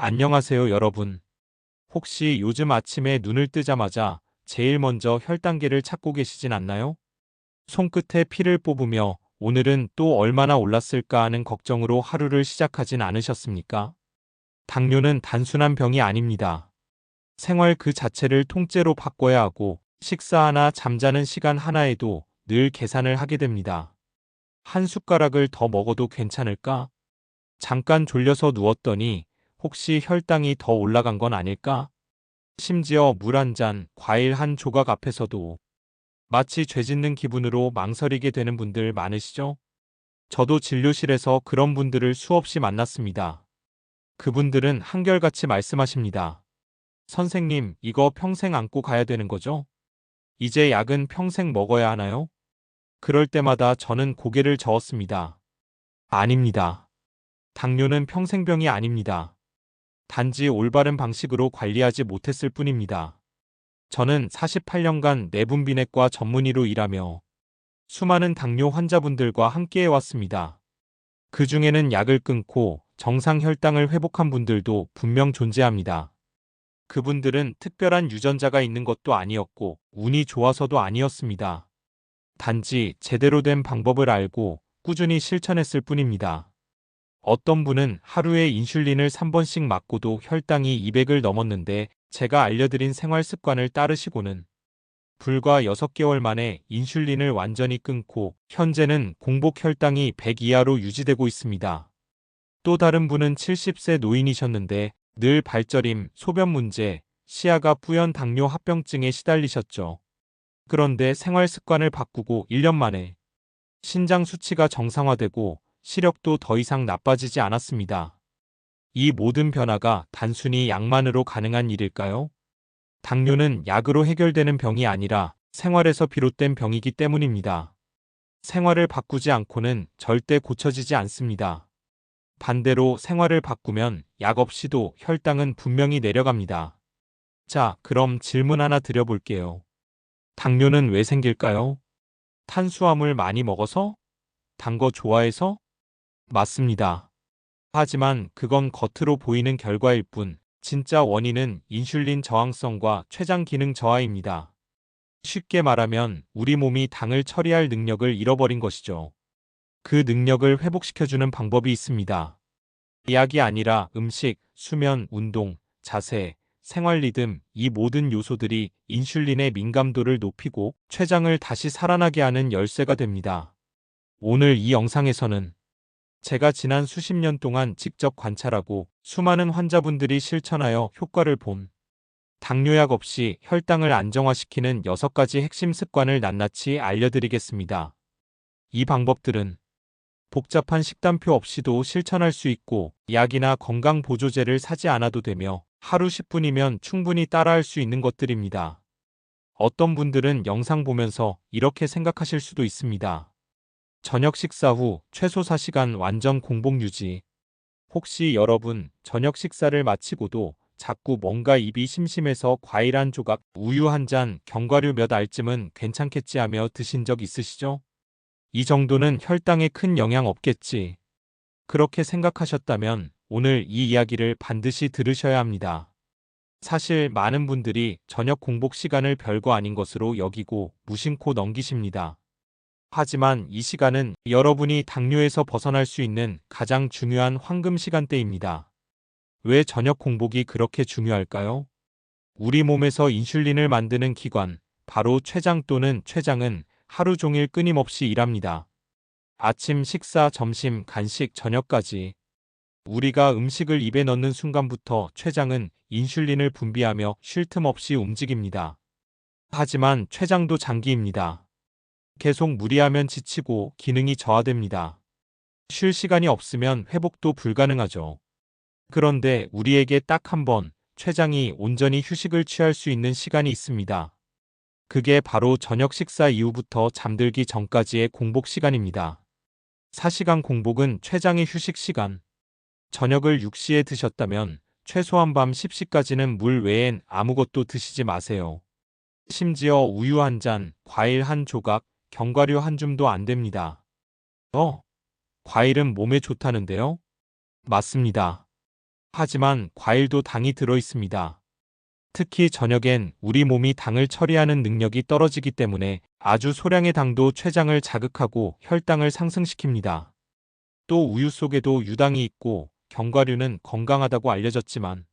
안녕하세요, 여러분. 혹시 요즘 아침에 눈을 뜨자마자 제일 먼저 혈당계를 찾고 계시진 않나요? 손끝에 피를 뽑으며 오늘은 또 얼마나 올랐을까 하는 걱정으로 하루를 시작하진 않으셨습니까? 당뇨는 단순한 병이 아닙니다. 생활 그 자체를 통째로 바꿔야 하고 식사하나 잠자는 시간 하나에도 늘 계산을 하게 됩니다. 한 숟가락을 더 먹어도 괜찮을까? 잠깐 졸려서 누웠더니 혹시 혈당이 더 올라간 건 아닐까? 심지어 물 한 잔, 과일 한 조각 앞에서도 마치 죄 짓는 기분으로 망설이게 되는 분들 많으시죠? 저도 진료실에서 그런 분들을 수없이 만났습니다. 그분들은 한결같이 말씀하십니다. 선생님, 이거 평생 안고 가야 되는 거죠? 이제 약은 평생 먹어야 하나요? 그럴 때마다 저는 고개를 저었습니다. 아닙니다. 당뇨는 평생병이 아닙니다. 단지 올바른 방식으로 관리하지 못했을 뿐입니다. 저는 48년간 내분비내과 전문의로 일하며 수많은 당뇨 환자분들과 함께해 왔습니다. 그 중에는 약을 끊고 정상 혈당을 회복한 분들도 분명 존재합니다. 그분들은 특별한 유전자가 있는 것도 아니었고 운이 좋아서도 아니었습니다. 단지 제대로 된 방법을 알고 꾸준히 실천했을 뿐입니다. 어떤 분은 하루에 인슐린을 3번씩 맞고도 혈당이 200을 넘었는데 제가 알려드린 생활 습관을 따르시고는 불과 6개월 만에 인슐린을 완전히 끊고 현재는 공복 혈당이 100 이하로 유지되고 있습니다. 또 다른 분은 70세 노인이셨는데 늘 발저림, 소변 문제, 시야가 뿌연 당뇨 합병증에 시달리셨죠. 그런데 생활 습관을 바꾸고 1년 만에 신장 수치가 정상화되고 시력도 더 이상 나빠지지 않았습니다. 이 모든 변화가 단순히 약만으로 가능한 일일까요? 당뇨는 약으로 해결되는 병이 아니라 생활에서 비롯된 병이기 때문입니다. 생활을 바꾸지 않고는 절대 고쳐지지 않습니다. 반대로 생활을 바꾸면 약 없이도 혈당은 분명히 내려갑니다. 자, 그럼 질문 하나 드려볼게요. 당뇨는 왜 생길까요? 탄수화물 많이 먹어서? 단 거 좋아해서? 맞습니다. 하지만 그건 겉으로 보이는 결과일 뿐, 진짜 원인은 인슐린 저항성과 췌장 기능 저하입니다. 쉽게 말하면 우리 몸이 당을 처리할 능력을 잃어버린 것이죠. 그 능력을 회복시켜주는 방법이 있습니다. 약이 아니라 음식, 수면, 운동, 자세, 생활 리듬, 이 모든 요소들이 인슐린의 민감도를 높이고 췌장을 다시 살아나게 하는 열쇠가 됩니다. 오늘 이 영상에서는 제가 지난 수십 년 동안 직접 관찰하고 수많은 환자분들이 실천하여 효과를 본 당뇨약 없이 혈당을 안정화시키는 6가지 핵심 습관을 낱낱이 알려드리겠습니다. 이 방법들은 복잡한 식단표 없이도 실천할 수 있고 약이나 건강보조제를 사지 않아도 되며 하루 10분이면 충분히 따라할 수 있는 것들입니다. 어떤 분들은 영상 보면서 이렇게 생각하실 수도 있습니다. 저녁 식사 후 최소 4시간 완전 공복 유지. 혹시 여러분 저녁 식사를 마치고도 자꾸 뭔가 입이 심심해서 과일 한 조각, 우유 한 잔, 견과류 몇 알쯤은 괜찮겠지 하며 드신 적 있으시죠? 이 정도는 혈당에 큰 영향 없겠지. 그렇게 생각하셨다면 오늘 이 이야기를 반드시 들으셔야 합니다. 사실 많은 분들이 저녁 공복 시간을 별거 아닌 것으로 여기고 무심코 넘기십니다. 하지만 이 시간은 여러분이 당뇨에서 벗어날 수 있는 가장 중요한 황금 시간대입니다. 왜 저녁 공복이 그렇게 중요할까요? 우리 몸에서 인슐린을 만드는 기관, 바로 췌장 또는 췌장은 하루 종일 끊임없이 일합니다. 아침 식사, 점심, 간식, 저녁까지. 우리가 음식을 입에 넣는 순간부터 췌장은 인슐린을 분비하며 쉴 틈 없이 움직입니다. 하지만 췌장도 장기입니다. 계속 무리하면 지치고 기능이 저하됩니다. 쉴 시간이 없으면 회복도 불가능하죠. 그런데 우리에게 딱 한 번 췌장이 온전히 휴식을 취할 수 있는 시간이 있습니다. 그게 바로 저녁 식사 이후부터 잠들기 전까지의 공복 시간입니다. 4시간 공복은 췌장의 휴식 시간. 저녁을 6시에 드셨다면 최소한 밤 10시까지는 물 외엔 아무것도 드시지 마세요. 심지어 우유 한 잔, 과일 한 조각, 견과류 한 줌도 안 됩니다. 과일은 몸에 좋다는데요? 맞습니다. 하지만 과일도 당이 들어 있습니다. 특히 저녁엔 우리 몸이 당을 처리하는 능력이 떨어지기 때문에 아주 소량의 당도 췌장을 자극하고 혈당을 상승시킵니다. 또 우유 속에도 유당이 있고 견과류는 건강하다고 알려졌지만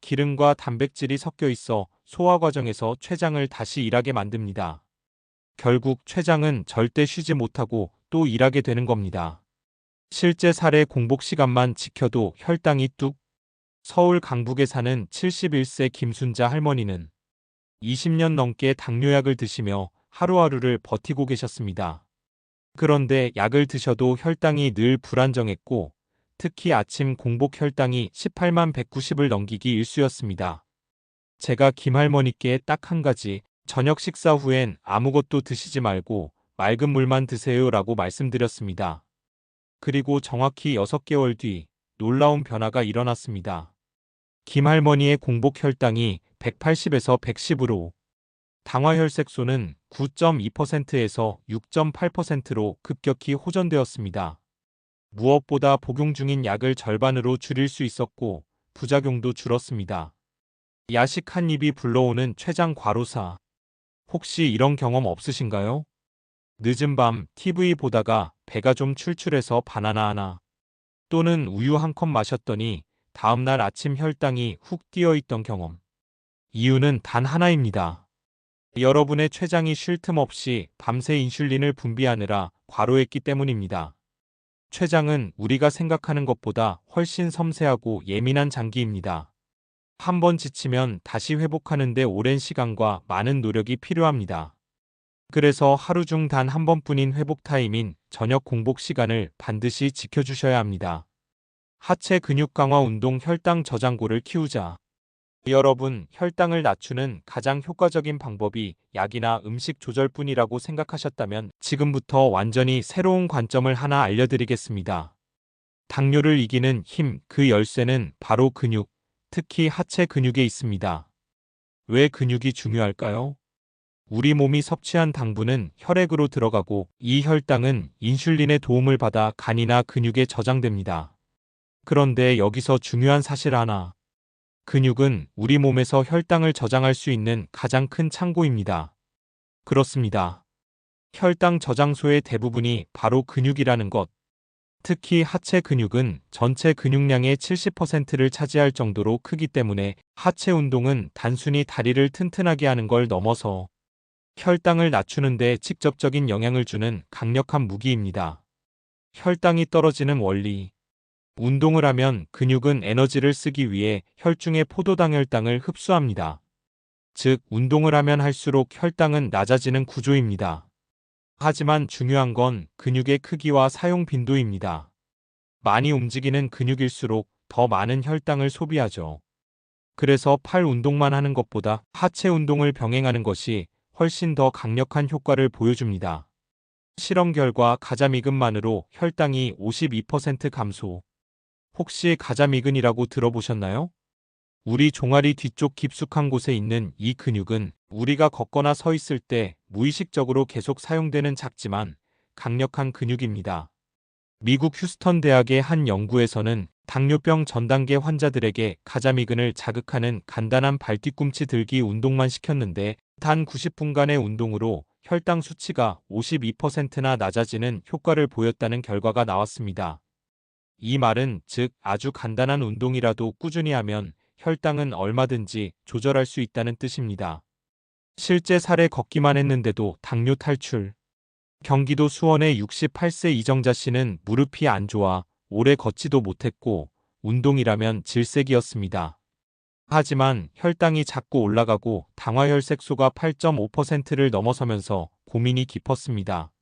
기름과 단백질이 섞여 있어 소화 과정에서 췌장을 다시 일하게 만듭니다. 결국 췌장은 절대 쉬지 못하고 또 일하게 되는 겁니다. 실제 사례 공복 시간만 지켜도 혈당이 뚝. 서울 강북에 사는 71세 김순자 할머니는 20년 넘게 당뇨약을 드시며 하루하루를 버티고 계셨습니다. 그런데 약을 드셔도 혈당이 늘 불안정했고 특히 아침 공복 혈당이 18만 190을 넘기기 일쑤였습니다. 제가 김할머니께 딱 한 가지, 저녁 식사 후엔 아무것도 드시지 말고 맑은 물만 드세요라고 말씀드렸습니다. 그리고 정확히 6개월 뒤 놀라운 변화가 일어났습니다. 김할머니의 공복 혈당이 180에서 110으로 당화혈색소는 9.2%에서 6.8%로 급격히 호전되었습니다. 무엇보다 복용 중인 약을 절반으로 줄일 수 있었고 부작용도 줄었습니다. 야식 한 입이 불러오는 췌장 과로사. 혹시 이런 경험 없으신가요? 늦은 밤 TV 보다가 배가 좀 출출해서 바나나 하나 또는 우유 한 컵 마셨더니 다음날 아침 혈당이 훅 뛰어있던 경험. 이유는 단 하나입니다. 여러분의 췌장이 쉴 틈 없이 밤새 인슐린을 분비하느라 과로했기 때문입니다. 췌장은 우리가 생각하는 것보다 훨씬 섬세하고 예민한 장기입니다. 한번 지치면 다시 회복하는데 오랜 시간과 많은 노력이 필요합니다. 그래서 하루 중 단 한 번뿐인 회복 타임인 저녁 공복 시간을 반드시 지켜주셔야 합니다. 하체 근육 강화 운동 혈당 저장고를 키우자. 여러분, 혈당을 낮추는 가장 효과적인 방법이 약이나 음식 조절뿐이라고 생각하셨다면 지금부터 완전히 새로운 관점을 하나 알려드리겠습니다. 당뇨를 이기는 힘, 그 열쇠는 바로 근육, 특히 하체 근육에 있습니다. 왜 근육이 중요할까요? 우리 몸이 섭취한 당분은 혈액으로 들어가고 이 혈당은 인슐린의 도움을 받아 간이나 근육에 저장됩니다. 그런데 여기서 중요한 사실 하나. 근육은 우리 몸에서 혈당을 저장할 수 있는 가장 큰 창고입니다. 그렇습니다. 혈당 저장소의 대부분이 바로 근육이라는 것. 특히 하체 근육은 전체 근육량의 70%를 차지할 정도로 크기 때문에 하체 운동은 단순히 다리를 튼튼하게 하는 걸 넘어서 혈당을 낮추는 데 직접적인 영향을 주는 강력한 무기입니다. 혈당이 떨어지는 원리. 운동을 하면 근육은 에너지를 쓰기 위해 혈중의 포도당 혈당을 흡수합니다. 즉, 운동을 하면 할수록 혈당은 낮아지는 구조입니다. 하지만 중요한 건 근육의 크기와 사용 빈도입니다. 많이 움직이는 근육일수록 더 많은 혈당을 소비하죠. 그래서 팔 운동만 하는 것보다 하체 운동을 병행하는 것이 훨씬 더 강력한 효과를 보여줍니다. 실험 결과 가자미근만으로 혈당이 52% 감소. 혹시 가자미근이라고 들어보셨나요? 우리 종아리 뒤쪽 깊숙한 곳에 있는 이 근육은 우리가 걷거나 서 있을 때 무의식적으로 계속 사용되는 작지만 강력한 근육입니다. 미국 휴스턴 대학의 한 연구에서는 당뇨병 전 단계 환자들에게 가자미근을 자극하는 간단한 발뒤꿈치 들기 운동만 시켰는데 단 90분간의 운동으로 혈당 수치가 52%나 낮아지는 효과를 보였다는 결과가 나왔습니다. 이 말은 즉 아주 간단한 운동이라도 꾸준히 하면 혈당은 얼마든지 조절할 수 있다는 뜻입니다. 실제 사례 걷기만 했는데도 당뇨 탈출. 경기도 수원의 68세 이정자 씨는 무릎이 안 좋아 오래 걷지도 못했고 운동이라면 질색이었습니다. 하지만 혈당이 자꾸 올라가고 당화혈색소가 8.5%를 넘어서면서 고민이 깊었습니다.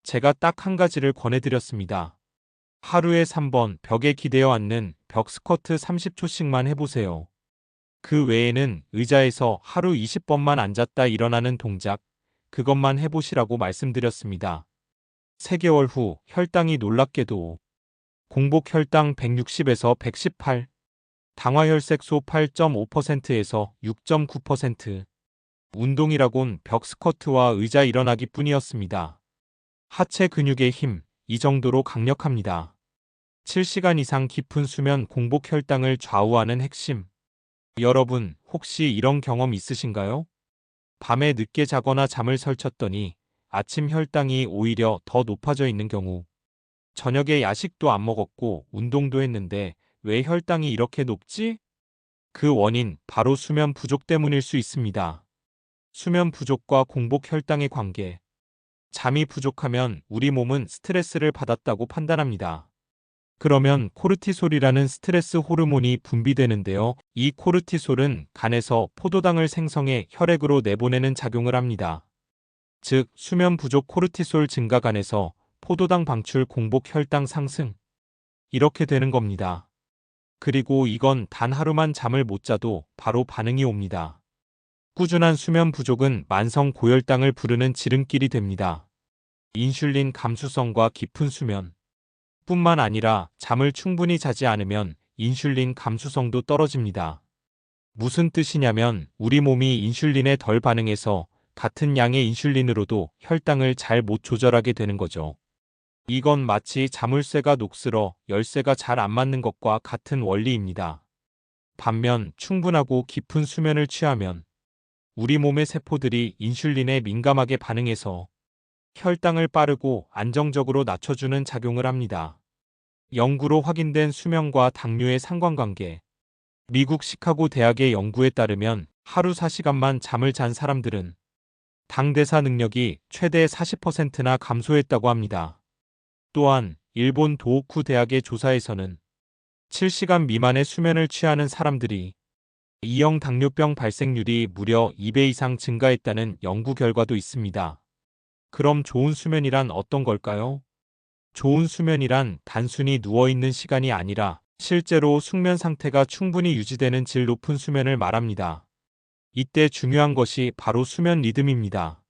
제가 딱 한 가지를 권해드렸습니다. 하루에 3번 벽에 기대어 앉는 벽 스쿼트 30초씩만 해보세요. 그 외에는 의자에서 하루 20번만 앉았다 일어나는 동작, 그것만 해보시라고 말씀드렸습니다. 3개월 후 혈당이 놀랍게도 공복 혈당 160에서 118, 당화혈색소 8.5%에서 6.9%, 운동이라곤 벽 스쿼트와 의자 일어나기 뿐이었습니다. 하체 근육의 힘, 이 정도로 강력합니다. 7시간 이상 깊은 수면 공복 혈당을 좌우하는 핵심. 여러분, 혹시 이런 경험 있으신가요? 밤에 늦게 자거나 잠을 설쳤더니 아침 혈당이 오히려 더 높아져 있는 경우. 저녁에 야식도 안 먹었고 운동도 했는데 왜 혈당이 이렇게 높지? 그 원인 바로 수면 부족 때문일 수 있습니다. 수면 부족과 공복 혈당의 관계. 잠이 부족하면 우리 몸은 스트레스를 받았다고 판단합니다. 그러면 코르티솔이라는 스트레스 호르몬이 분비되는데요. 이 코르티솔은 간에서 포도당을 생성해 혈액으로 내보내는 작용을 합니다. 즉, 수면 부족 코르티솔 증가 간에서 포도당 방출 공복 혈당 상승. 이렇게 되는 겁니다. 그리고 이건 단 하루만 잠을 못 자도 바로 반응이 옵니다. 꾸준한 수면 부족은 만성 고혈당을 부르는 지름길이 됩니다. 인슐린 감수성과 깊은 수면 뿐만 아니라 잠을 충분히 자지 않으면 인슐린 감수성도 떨어집니다. 무슨 뜻이냐면 우리 몸이 인슐린에 덜 반응해서 같은 양의 인슐린으로도 혈당을 잘 못 조절하게 되는 거죠. 이건 마치 자물쇠가 녹슬어 열쇠가 잘 안 맞는 것과 같은 원리입니다. 반면 충분하고 깊은 수면을 취하면 우리 몸의 세포들이 인슐린에 민감하게 반응해서 혈당을 빠르고 안정적으로 낮춰주는 작용을 합니다. 연구로 확인된 수면과 당뇨의 상관관계. 미국 시카고 대학의 연구에 따르면 하루 4시간만 잠을 잔 사람들은 당 대사 능력이 최대 40%나 감소했다고 합니다. 또한 일본 도호쿠 대학의 조사에서는 7시간 미만의 수면을 취하는 사람들이 2형 당뇨병 발생률이 무려 2배 이상 증가했다는 연구 결과도 있습니다. 그럼 좋은 수면이란 어떤 걸까요? 좋은 수면이란 단순히 누워있는 시간이 아니라 실제로 숙면 상태가 충분히 유지되는 질 높은 수면을 말합니다. 이때 중요한 것이 바로 수면 리듬입니다.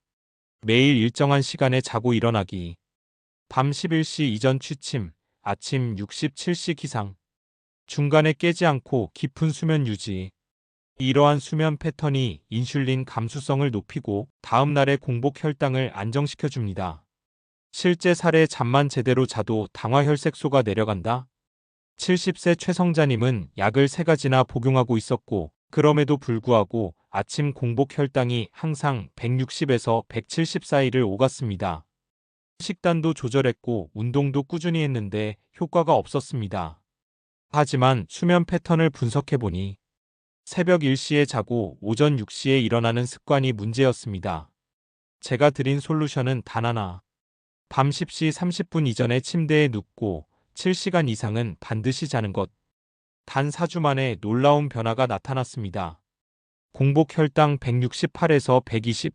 매일 일정한 시간에 자고 일어나기. 밤 11시 이전 취침, 아침 67시 기상. 중간에 깨지 않고 깊은 수면 유지. 이러한 수면 패턴이 인슐린 감수성을 높이고 다음 날의 공복 혈당을 안정시켜줍니다. 실제 사례 잠만 제대로 자도 당화혈색소가 내려간다? 70세 최성자님은 약을 3가지나 복용하고 있었고 그럼에도 불구하고 아침 공복 혈당이 항상 160에서 170 사이를 오갔습니다. 식단도 조절했고 운동도 꾸준히 했는데 효과가 없었습니다. 하지만 수면 패턴을 분석해보니 새벽 1시에 자고 오전 6시에 일어나는 습관이 문제였습니다. 제가 드린 솔루션은 단 하나. 밤 10시 30분 이전에 침대에 눕고 7시간 이상은 반드시 자는 것. 단 4주 만에 놀라운 변화가 나타났습니다. 공복 혈당 168에서 120,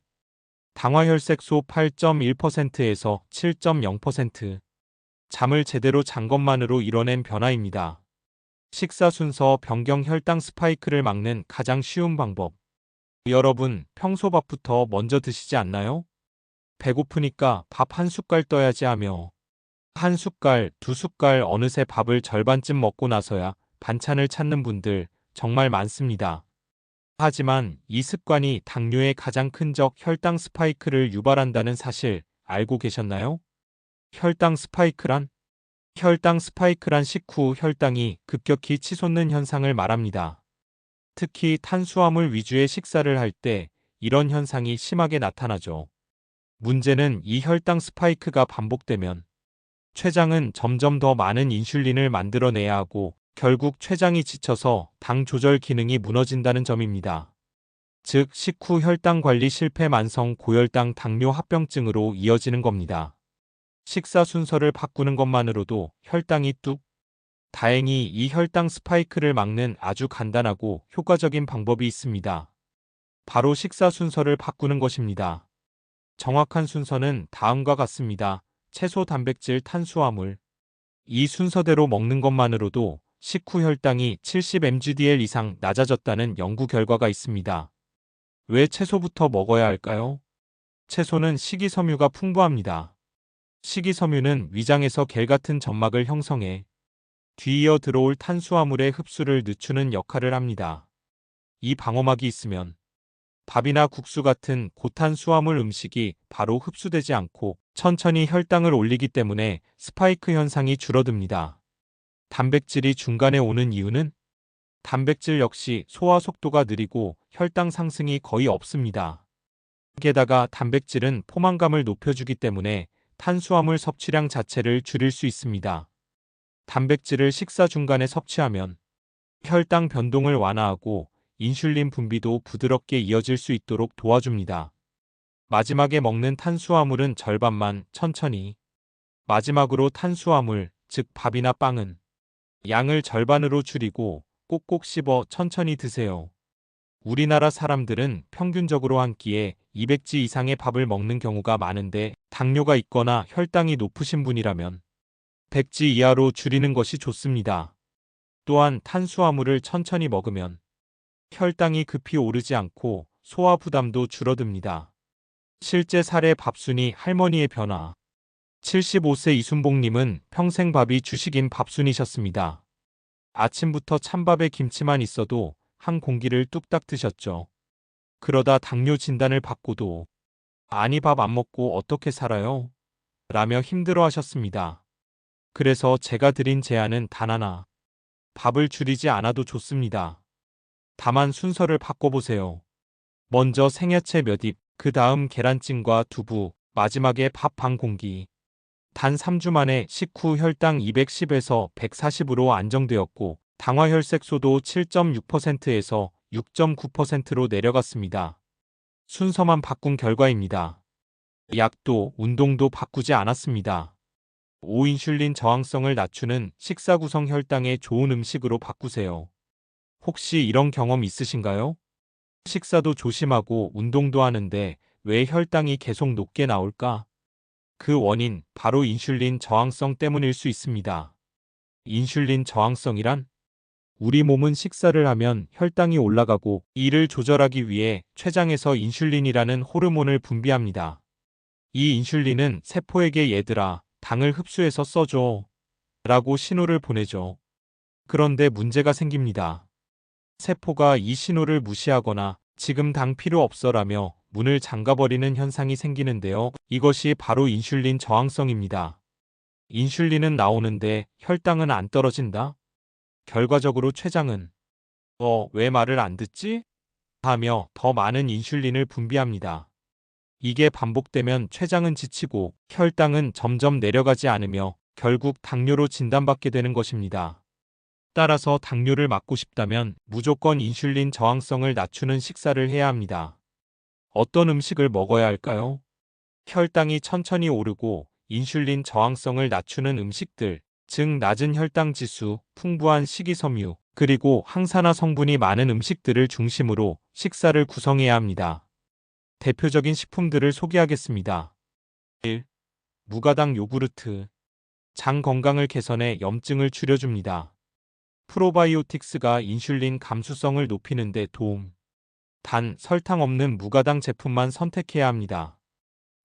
당화혈색소 8.1%에서 7.0%. 잠을 제대로 잔 것만으로 이뤄낸 변화입니다. 식사 순서 변경 혈당 스파이크를 막는 가장 쉬운 방법. 여러분, 평소 밥부터 먼저 드시지 않나요? 배고프니까 밥 한 숟갈 떠야지 하며 한 숟갈, 두 숟갈 어느새 밥을 절반쯤 먹고 나서야 반찬을 찾는 분들 정말 많습니다. 하지만 이 습관이 당뇨의 가장 큰 적 혈당 스파이크를 유발한다는 사실 알고 계셨나요? 혈당 스파이크란? 혈당 스파이크란 식후 혈당이 급격히 치솟는 현상을 말합니다. 특히 탄수화물 위주의 식사를 할 때 이런 현상이 심하게 나타나죠. 문제는 이 혈당 스파이크가 반복되면 췌장은 점점 더 많은 인슐린을 만들어내야 하고 결국 췌장이 지쳐서 당 조절 기능이 무너진다는 점입니다. 즉, 식후 혈당 관리 실패 만성 고혈당 당뇨 합병증으로 이어지는 겁니다. 식사 순서를 바꾸는 것만으로도 혈당이 뚝. 다행히 이 혈당 스파이크를 막는 아주 간단하고 효과적인 방법이 있습니다. 바로 식사 순서를 바꾸는 것입니다. 정확한 순서는 다음과 같습니다. 채소, 단백질, 탄수화물. 이 순서대로 먹는 것만으로도 식후 혈당이 70mgdl 이상 낮아졌다는 연구 결과가 있습니다. 왜 채소부터 먹어야 할까요? 채소는 식이섬유가 풍부합니다. 식이섬유는 위장에서 겔 같은 점막을 형성해 뒤이어 들어올 탄수화물의 흡수를 늦추는 역할을 합니다. 이 방어막이 있으면 밥이나 국수 같은 고탄수화물 음식이 바로 흡수되지 않고 천천히 혈당을 올리기 때문에 스파이크 현상이 줄어듭니다. 단백질이 중간에 오는 이유는 단백질 역시 소화 속도가 느리고 혈당 상승이 거의 없습니다. 게다가 단백질은 포만감을 높여주기 때문에 탄수화물 섭취량 자체를 줄일 수 있습니다. 단백질을 식사 중간에 섭취하면 혈당 변동을 완화하고 인슐린 분비도 부드럽게 이어질 수 있도록 도와줍니다. 마지막에 먹는 탄수화물은 절반만 천천히. 마지막으로 탄수화물, 즉 밥이나 빵은 양을 절반으로 줄이고 꼭꼭 씹어 천천히 드세요. 우리나라 사람들은 평균적으로 한 끼에 200지 이상의 밥을 먹는 경우가 많은데 당뇨가 있거나 혈당이 높으신 분이라면 100지 이하로 줄이는 것이 좋습니다. 또한 탄수화물을 천천히 먹으면 혈당이 급히 오르지 않고 소화 부담도 줄어듭니다. 실제 사례 밥순이 할머니의 변화. 75세 이순봉님은 평생 밥이 주식인 밥순이셨습니다. 아침부터 찬밥에 김치만 있어도 한 공기를 뚝딱 드셨죠. 그러다 당뇨 진단을 받고도 아니 밥 안 먹고 어떻게 살아요? 라며 힘들어 하셨습니다. 그래서 제가 드린 제안은 단 하나. 밥을 줄이지 않아도 좋습니다. 다만 순서를 바꿔보세요. 먼저 생야채 몇 입, 그 다음 계란찜과 두부, 마지막에 밥 반 공기. 단 3주 만에 식후 혈당 210에서 140으로 안정되었고 당화혈색소도 7.6%에서 6.9%로 내려갔습니다. 순서만 바꾼 결과입니다. 약도 운동도 바꾸지 않았습니다. 오인슐린 저항성을 낮추는 식사 구성 혈당에 좋은 음식으로 바꾸세요. 혹시 이런 경험 있으신가요? 식사도 조심하고 운동도 하는데 왜 혈당이 계속 높게 나올까? 그 원인 바로 인슐린 저항성 때문일 수 있습니다. 인슐린 저항성이란 우리 몸은 식사를 하면 혈당이 올라가고 이를 조절하기 위해 췌장에서 인슐린이라는 호르몬을 분비합니다. 이 인슐린은 세포에게 얘들아, 당을 흡수해서 써줘 라고 신호를 보내죠. 그런데 문제가 생깁니다. 세포가 이 신호를 무시하거나 지금 당 필요 없어라며 문을 잠가버리는 현상이 생기는데요. 이것이 바로 인슐린 저항성입니다. 인슐린은 나오는데 혈당은 안 떨어진다? 결과적으로 췌장은 왜 말을 안 듣지? 하며 더 많은 인슐린을 분비합니다. 이게 반복되면 췌장은 지치고 혈당은 점점 내려가지 않으며 결국 당뇨로 진단받게 되는 것입니다. 따라서 당뇨를 막고 싶다면 무조건 인슐린 저항성을 낮추는 식사를 해야 합니다. 어떤 음식을 먹어야 할까요? 혈당이 천천히 오르고 인슐린 저항성을 낮추는 음식들, 즉 낮은 혈당 지수, 풍부한 식이섬유, 그리고 항산화 성분이 많은 음식들을 중심으로 식사를 구성해야 합니다. 대표적인 식품들을 소개하겠습니다. 1. 무가당 요구르트. 장 건강을 개선해 염증을 줄여줍니다. 프로바이오틱스가 인슐린 감수성을 높이는 데 도움. 단, 설탕 없는 무가당 제품만 선택해야 합니다.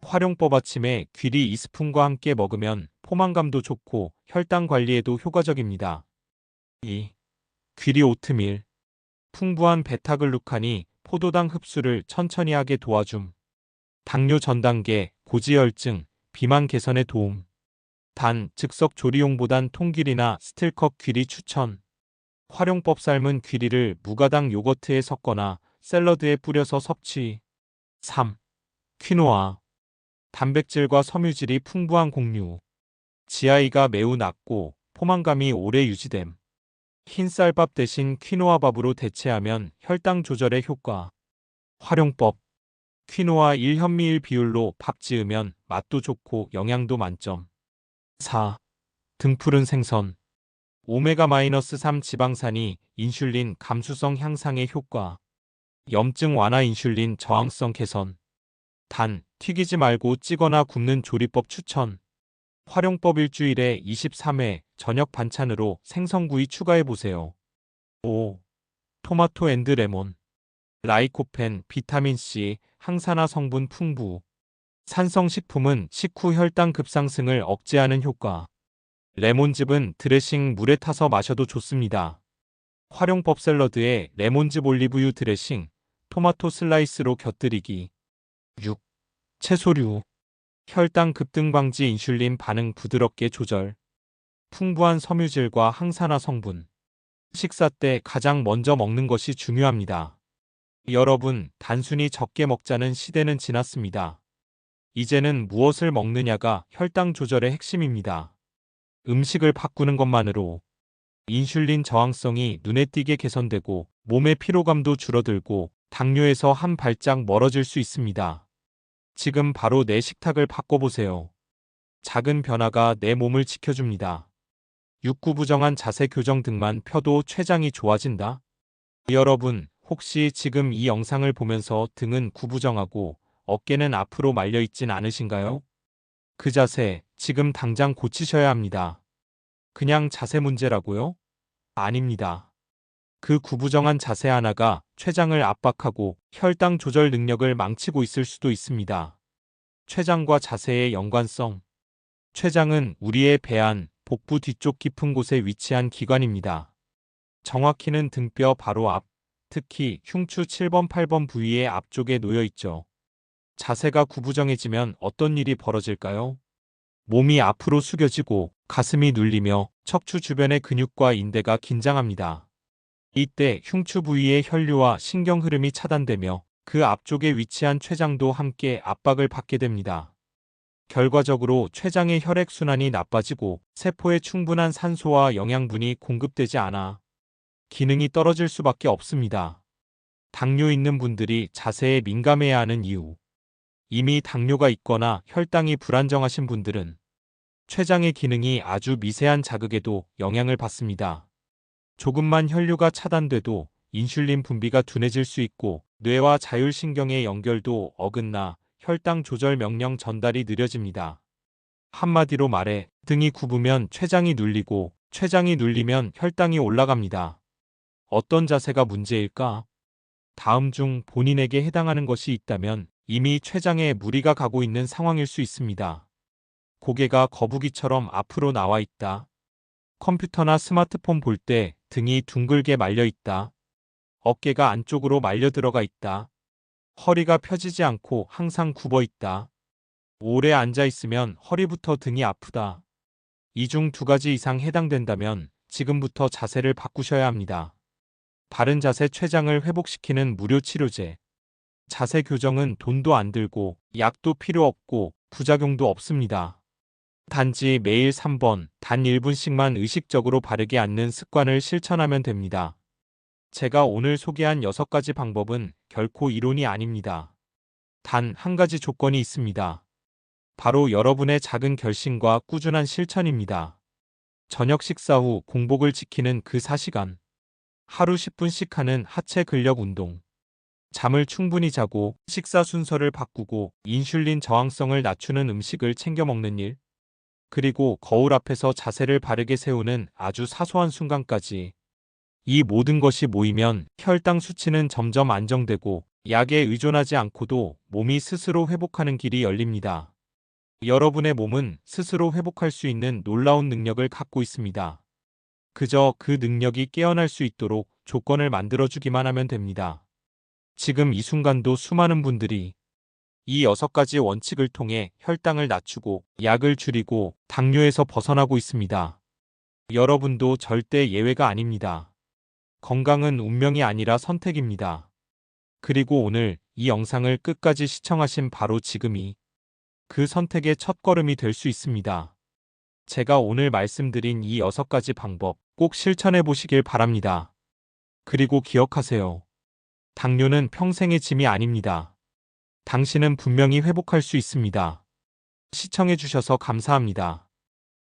활용법 아침에 귀리 2스푼과 함께 먹으면 포만감도 좋고 혈당 관리에도 효과적입니다. 2. 귀리 오트밀. 풍부한 베타글루칸이 포도당 흡수를 천천히 하게 도와줌. 당뇨 전 단계, 고지혈증, 비만 개선에 도움. 단, 즉석 조리용보단 통귀리나 스틸컵 귀리 추천. 활용법 삶은 귀리를 무가당 요거트에 섞거나 샐러드에 뿌려서 섭취. 3. 퀴노아. 단백질과 섬유질이 풍부한 곡류. GI가 매우 낮고 포만감이 오래 유지됨. 흰쌀밥 대신 퀴노아밥으로 대체하면 혈당 조절에 효과. 활용법. 퀴노아 1현미 1 비율로 밥 지으면 맛도 좋고 영양도 만점. 4. 등푸른 생선. 오메가-3 지방산이 인슐린 감수성 향상에 효과. 염증 완화 인슐린 저항성 개선. 단, 튀기지 말고 찌거나 굽는 조리법 추천. 활용법 일주일에 23회 저녁 반찬으로 생선구이 추가해보세요. 5. 토마토 앤드 레몬. 라이코펜, 비타민C, 항산화 성분 풍부. 산성식품은 식후 혈당 급상승을 억제하는 효과. 레몬즙은 드레싱 물에 타서 마셔도 좋습니다. 활용법 샐러드에 레몬즙 올리브유 드레싱, 토마토 슬라이스로 곁들이기. 6. 채소류. 혈당 급등 방지 인슐린 반응 부드럽게 조절. 풍부한 섬유질과 항산화 성분. 식사 때 가장 먼저 먹는 것이 중요합니다. 여러분, 단순히 적게 먹자는 시대는 지났습니다. 이제는 무엇을 먹느냐가 혈당 조절의 핵심입니다. 음식을 바꾸는 것만으로 인슐린 저항성이 눈에 띄게 개선되고 몸의 피로감도 줄어들고 당뇨에서 한 발짝 멀어질 수 있습니다. 지금 바로 내 식탁을 바꿔보세요. 작은 변화가 내 몸을 지켜줍니다. 육구부정한 자세 교정 등만 펴도 췌장이 좋아진다? 여러분, 혹시 지금 이 영상을 보면서 등은 구부정하고 어깨는 앞으로 말려 있진 않으신가요? 그 자세, 지금 당장 고치셔야 합니다. 그냥 자세 문제라고요? 아닙니다. 그 구부정한 자세 하나가 췌장을 압박하고 혈당 조절 능력을 망치고 있을 수도 있습니다. 췌장과 자세의 연관성. 췌장은 우리의 배안, 복부 뒤쪽 깊은 곳에 위치한 기관입니다. 정확히는 등뼈 바로 앞, 특히 흉추 7번, 8번 부위의 앞쪽에 놓여 있죠. 자세가 구부정해지면 어떤 일이 벌어질까요? 몸이 앞으로 숙여지고 가슴이 눌리며 척추 주변의 근육과 인대가 긴장합니다. 이때 흉추 부위의 혈류와 신경 흐름이 차단되며 그 앞쪽에 위치한 췌장도 함께 압박을 받게 됩니다. 결과적으로 췌장의 혈액순환이 나빠지고 세포에 충분한 산소와 영양분이 공급되지 않아 기능이 떨어질 수밖에 없습니다. 당뇨 있는 분들이 자세에 민감해야 하는 이유. 이미 당뇨가 있거나 혈당이 불안정하신 분들은 췌장의 기능이 아주 미세한 자극에도 영향을 받습니다. 조금만 혈류가 차단돼도 인슐린 분비가 둔해질 수 있고 뇌와 자율신경의 연결도 어긋나 혈당 조절 명령 전달이 느려집니다. 한마디로 말해 등이 굽으면 췌장이 눌리고 췌장이 눌리면 혈당이 올라갑니다. 어떤 자세가 문제일까? 다음 중 본인에게 해당하는 것이 있다면 이미 췌장에 무리가 가고 있는 상황일 수 있습니다. 고개가 거북이처럼 앞으로 나와 있다. 컴퓨터나 스마트폰 볼 때 등이 둥글게 말려 있다. 어깨가 안쪽으로 말려 들어가 있다. 허리가 펴지지 않고 항상 굽어 있다. 오래 앉아 있으면 허리부터 등이 아프다. 이 중 두 가지 이상 해당된다면 지금부터 자세를 바꾸셔야 합니다. 바른 자세 췌장을 회복시키는 무료 치료제. 자세 교정은 돈도 안 들고 약도 필요 없고 부작용도 없습니다. 단지 매일 3번, 단 1분씩만 의식적으로 바르게 앉는 습관을 실천하면 됩니다. 제가 오늘 소개한 6가지 방법은 결코 이론이 아닙니다. 단 한 가지 조건이 있습니다. 바로 여러분의 작은 결심과 꾸준한 실천입니다. 저녁 식사 후 공복을 지키는 그 4시간. 하루 10분씩 하는 하체 근력 운동. 잠을 충분히 자고 식사 순서를 바꾸고 인슐린 저항성을 낮추는 음식을 챙겨 먹는 일. 그리고 거울 앞에서 자세를 바르게 세우는 아주 사소한 순간까지. 이 모든 것이 모이면 혈당 수치는 점점 안정되고 약에 의존하지 않고도 몸이 스스로 회복하는 길이 열립니다. 여러분의 몸은 스스로 회복할 수 있는 놀라운 능력을 갖고 있습니다. 그저 그 능력이 깨어날 수 있도록 조건을 만들어주기만 하면 됩니다. 지금 이 순간도 수많은 분들이 이 6가지 원칙을 통해 혈당을 낮추고 약을 줄이고 당뇨에서 벗어나고 있습니다. 여러분도 절대 예외가 아닙니다. 건강은 운명이 아니라 선택입니다. 그리고 오늘 이 영상을 끝까지 시청하신 바로 지금이 그 선택의 첫걸음이 될 수 있습니다. 제가 오늘 말씀드린 이 6가지 방법 꼭 실천해 보시길 바랍니다. 그리고 기억하세요. 당뇨는 평생의 짐이 아닙니다. 당신은 분명히 회복할 수 있습니다. 시청해 주셔서 감사합니다.